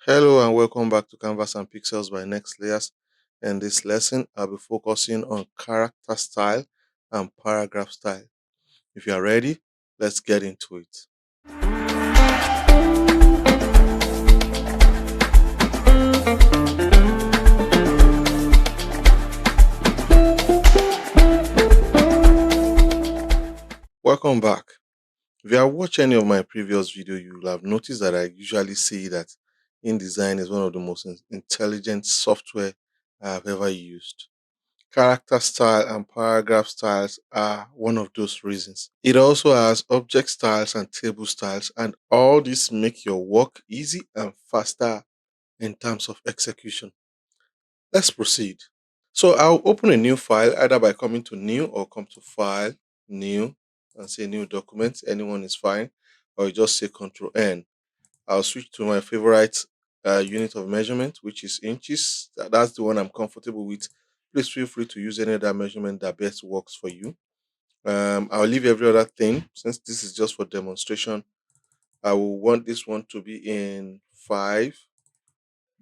Hello and welcome back to Canvas and Pixels by Next Layers. In this lesson, I'll be focusing on character style and paragraph style. If you are ready, let's get into it. Welcome back. If you have watched any of my previous videos, you will have noticed that I usually say that InDesign is one of the most intelligent software I have ever used. Character style and paragraph styles are one of those reasons. It also has object styles and table styles, and all this make your work easy and faster in terms of execution. Let's proceed. So I'll open a new file either by coming to new or come to file, new, and say new document. Anyone is fine, or you just say Control N. I'll switch to my favorite unit of measurement, which is inches. That's the one I'm comfortable with. Please feel free to use any other measurement that best works for you. I'll leave every other thing since this is just for demonstration. I will want this one to be in 5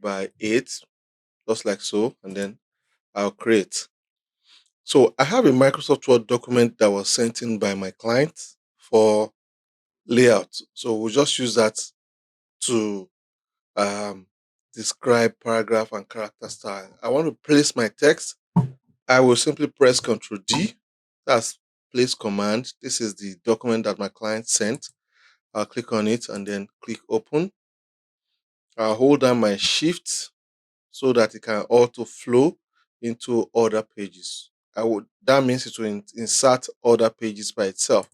by 8, just like so, and then I'll create. So I have a Microsoft Word document that was sent in by my client for layout. So we'll just use that to um, describe paragraph and character style. I want to place my text. I will simply press Ctrl D. That's place command. This is the document that my client sent. I'll click on it and then click open. I'll hold down my shift so that it can auto flow into other pages. That means it will insert other pages by itself.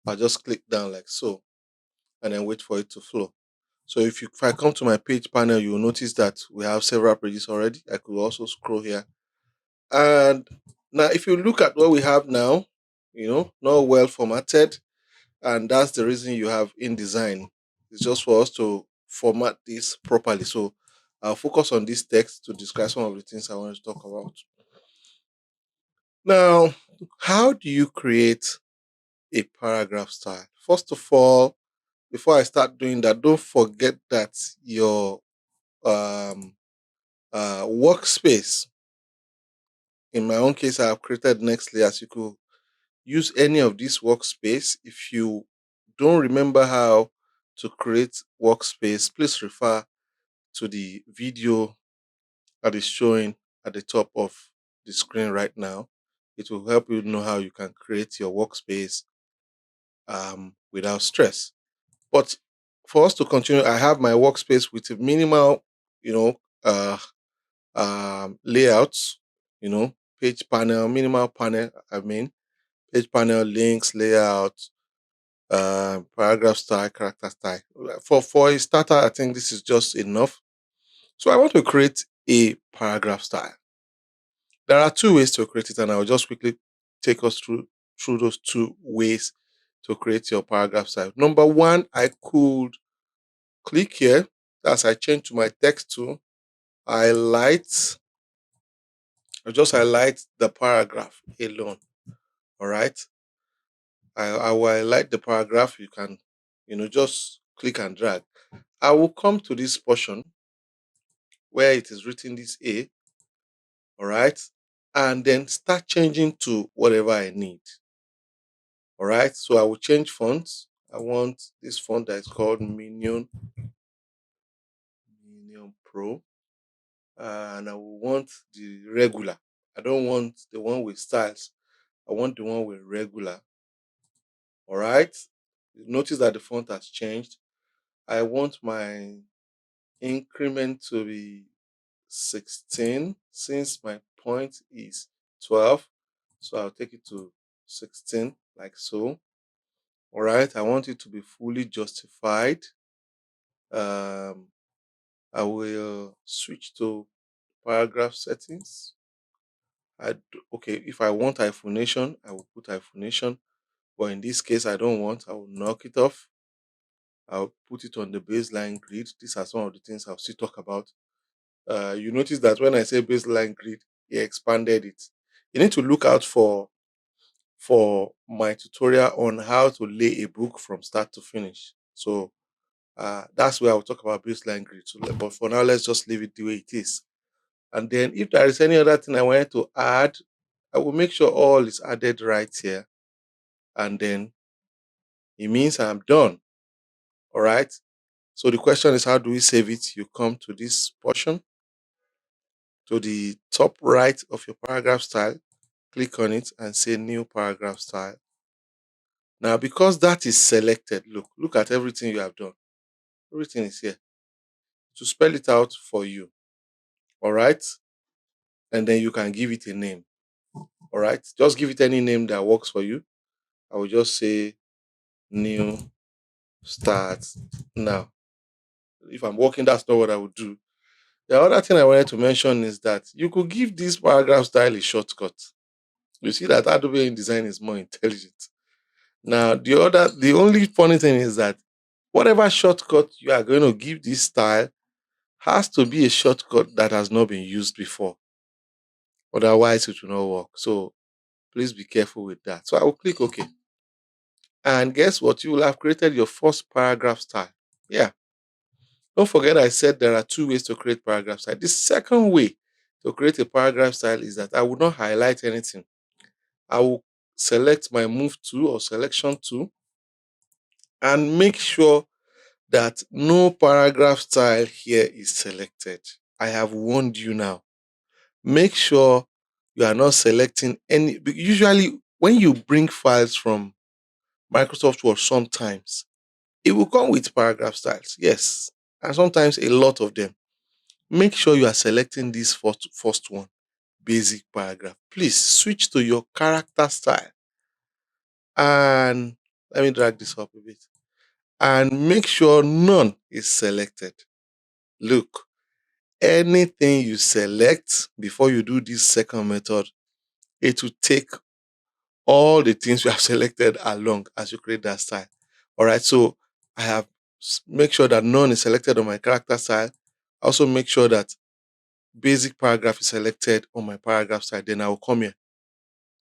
I'll just click down like so and then wait for it to flow. So if I come to my page panel, you will notice that we have several pages already. I could also scroll here. And now if you look at what we have now, not well formatted, and that's the reason you have InDesign. It's just for us to format this properly. So I'll focus on this text to describe some of the things I want to talk about. Now, how do you create a paragraph style? First of all, before I start doing that, don't forget that your workspace, in my own case, I have created Next Layers. You could use any of this workspace. If you don't remember how to create workspace, please refer to the video that is showing at the top of the screen right now. It will help you know how you can create your workspace without stress. But for us to continue, I have my workspace with a minimal, you know, uh, layouts, page panel, minimal panel, page panel, links, layout, paragraph style, character style. For a starter, I think this is just enough. So I want to create a paragraph style. There are two ways to create it, and I'll just quickly take us through those two ways to create your paragraph style. Number one, I could click here. As I change to my text tool, I just highlight the paragraph alone. All right. I will highlight the paragraph. You can, just click and drag. I will come to this portion where it is written this A, all right, and then start changing to whatever I need. All right, so I will change fonts. I want this font that is called Minion Pro, and I will want the regular. I don't want the one with styles. I want the one with regular. All right, notice that the font has changed. I want my increment to be 16 since my point is 12, so I'll take it to 16 like so. All right, I want it to be fully justified. I will switch to paragraph settings. Okay, if I want hyphenation, I will put hyphenation, but in this case I don't want. I will knock it off. I'll put it on the baseline grid. These are some of the things I'll still talk about. You notice that when I say baseline grid, he expanded it. You need to look out for my tutorial on how to lay a book from start to finish. So That's where I'll talk about baseline grid. So, but for now, let's just leave it the way it is. And then if there is any other thing I wanted to add, I will make sure all is added right here. And then it means I'm done. All right. So the question is, how do we save it? You come to this portion, to the top right of your paragraph style, click on it and say new paragraph style. Now, because that is selected, look at everything you have done. Everything is here. To spell it out for you. All right. And then you can give it a name. All right. Just give it any name that works for you. I will just say new start now. If I'm working, that's not what I would do. The other thing I wanted to mention is that you could give this paragraph style a shortcut. You see that Adobe InDesign is more intelligent. Now, the only funny thing is that whatever shortcut you are going to give this style has to be a shortcut that has not been used before. Otherwise, it will not work. So please be careful with that. So I will click OK. And guess what? You will have created your first paragraph style. Yeah. Don't forget I said there are two ways to create paragraph style. The second way to create a paragraph style is that I will not highlight anything. I will select my move tool or selection tool and make sure that no paragraph style here is selected. I have warned you now. Make sure you are not selecting any. Usually, when you bring files from Microsoft Word, sometimes it will come with paragraph styles. Yes, and sometimes a lot of them. Make sure you are selecting this first one, basic paragraph. Please switch to your character style. And let me drag this up a bit. And make sure none is selected. Look, anything you select before you do this second method, it will take all the things you have selected along as you create that style. All right, so I have make sure that none is selected on my character style. Also make sure that basic paragraph is selected on my paragraph style. Then I will come here,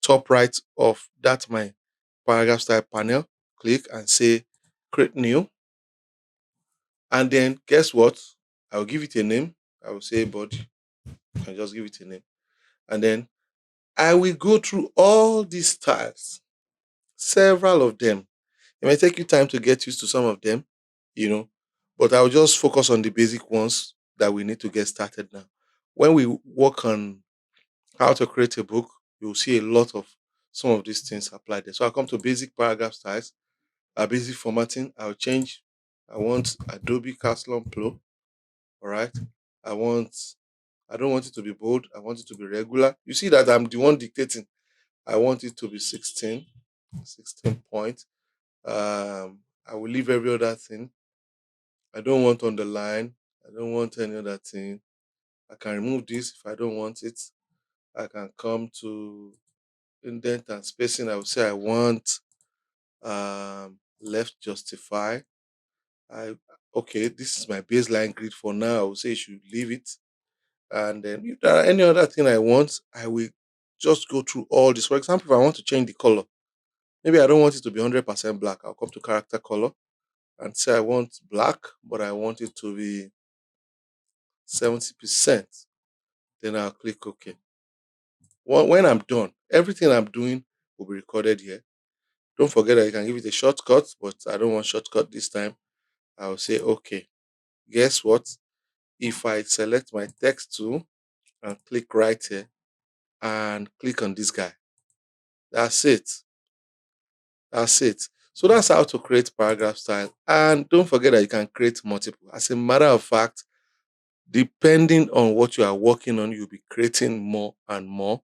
top right of that my paragraph style panel, click and say create new. And then guess what? I will give it a name. I will say body. I just give it a name. And then I will go through all these styles, several of them. It may take you time to get used to some of them, but I'll just focus on the basic ones that we need to get started now. When we work on how to create a book, you'll see a lot of some of these things applied there. So I'll come to basic paragraph styles, basic formatting. I'll change. I want Adobe Castlon Pro. All right. I don't want it to be bold. I want it to be regular. You see that I'm the one dictating. I want it to be 16 point. I will leave every other thing. I don't want underline. I don't want any other thing. I can remove this if I don't want it. I can come to indent and spacing. I will say I want left justify. Okay, this is my baseline grid for now. I will say you should leave it. And then if there are any other thing I want, I will just go through all this. For example, if I want to change the color, maybe I don't want it to be 100% black. I'll come to character color and say I want black, but I want it to be 70%. Then I'll click OK. When I'm done, everything I'm doing will be recorded here. Don't forget that you can give it a shortcut, but I don't want shortcut this time. I'll say OK. Guess what? If I select my text tool and click right here and click on this guy, that's it. That's it. So that's how to create paragraph style. And don't forget that you can create multiple. As a matter of fact, depending on what you are working on, you'll be creating more and more.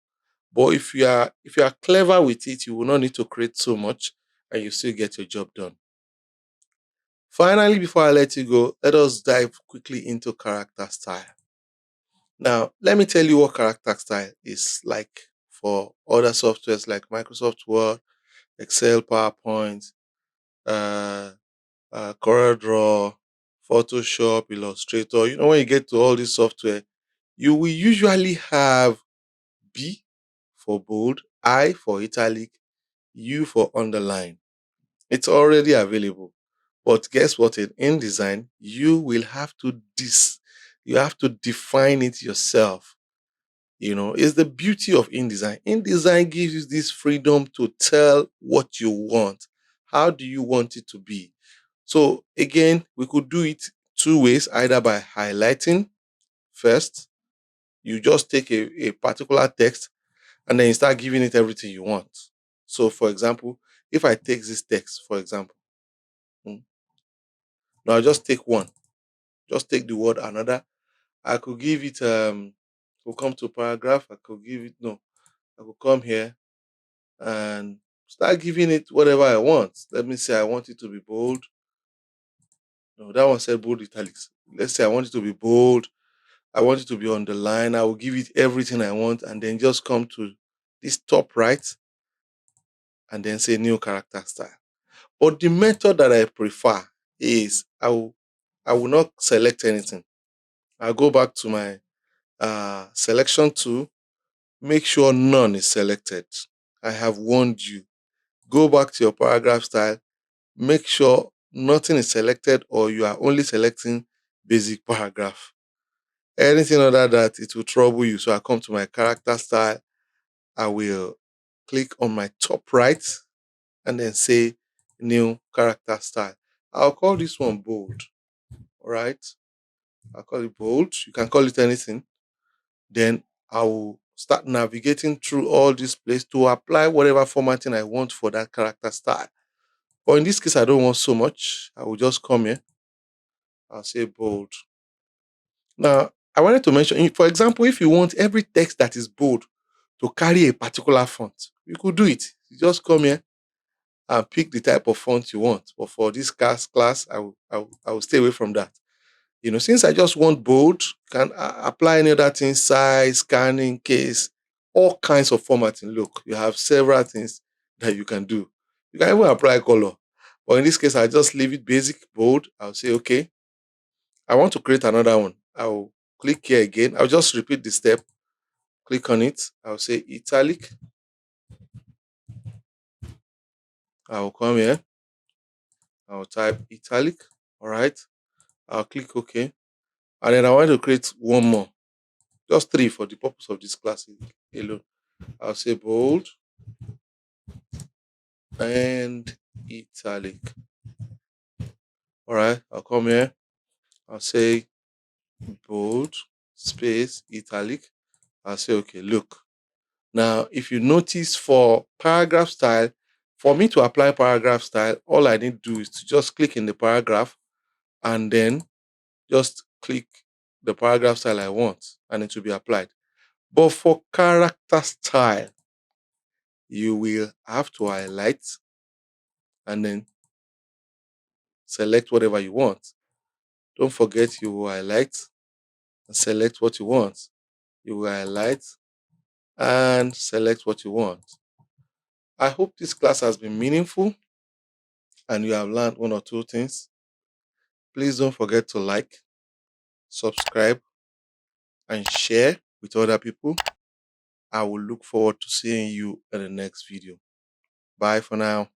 But if you are clever with it, you will not need to create so much and you still get your job done. Finally, before I let you go, let us dive quickly into character style. Now, let me tell you what character style is like for other softwares like Microsoft Word, Excel, PowerPoint, CorelDRAW, Photoshop, Illustrator. When you get to all this software, you will usually have B for bold, I for italic, U for underline. It's already available. But guess what? In InDesign, you will have to you have to define it yourself. It's the beauty of InDesign. InDesign gives you this freedom to tell what you want. How do you want it to be? So again, we could do it two ways, either by highlighting first. You just take a particular text and then you start giving it everything you want. So for example, if I take this text, for example, mm, now just take one, just take the word another. I could give it we'll come to paragraph. I could give it no, I could come here and start giving it whatever I want. Let me say I want it to be bold. No, that one said bold italics. Let's say I want it to be bold. I want it to be on the line. I will give it everything I want and then just come to this top right and then say new character style. But the method that I prefer is I will not select anything. I'll go back to my selection tool, make sure none is selected. I have warned you. Go back to your paragraph style, make sure nothing is selected or you are only selecting basic paragraph. Anything other that it will trouble you. So I come to my character style, I will click on my top right and then say new character style. I'll call this one bold. All right. I'll call it bold. You can call it anything. Then I will start navigating through all this place to apply whatever formatting I want for that character style. But in this case, I don't want so much. I will just come here. I'll say bold. Now, I wanted to mention, for example, if you want every text that is bold to carry a particular font, you could do it. You just come here and pick the type of font you want. But for this class, I will stay away from that. Since I just want bold, can apply any other thing, size, scanning, case, all kinds of formatting. Look, you have several things that you can do. You can even apply color. But in this case, I just leave it basic, bold. I'll say, okay, I want to create another one. I'll click here again. I'll just repeat the step. Click on it. I'll say italic. I'll come here. I'll type italic. All right. I'll click OK. And then I want to create one more. Just three for the purpose of this class alone. I'll say bold and italic. All right. I'll come here. I'll say bold space italic. I'll say, okay, look. Now, if you notice for paragraph style, for me to apply paragraph style, all I need to do is to just click in the paragraph and then just click the paragraph style I want and it will be applied. But for character style, you will have to highlight and then select whatever you want. Don't forget you will highlight and select what you want. You will highlight and select what you want. I hope this class has been meaningful and you have learned one or two things. Please don't forget to like, subscribe, and share with other people. I will look forward to seeing you in the next video. Bye for now.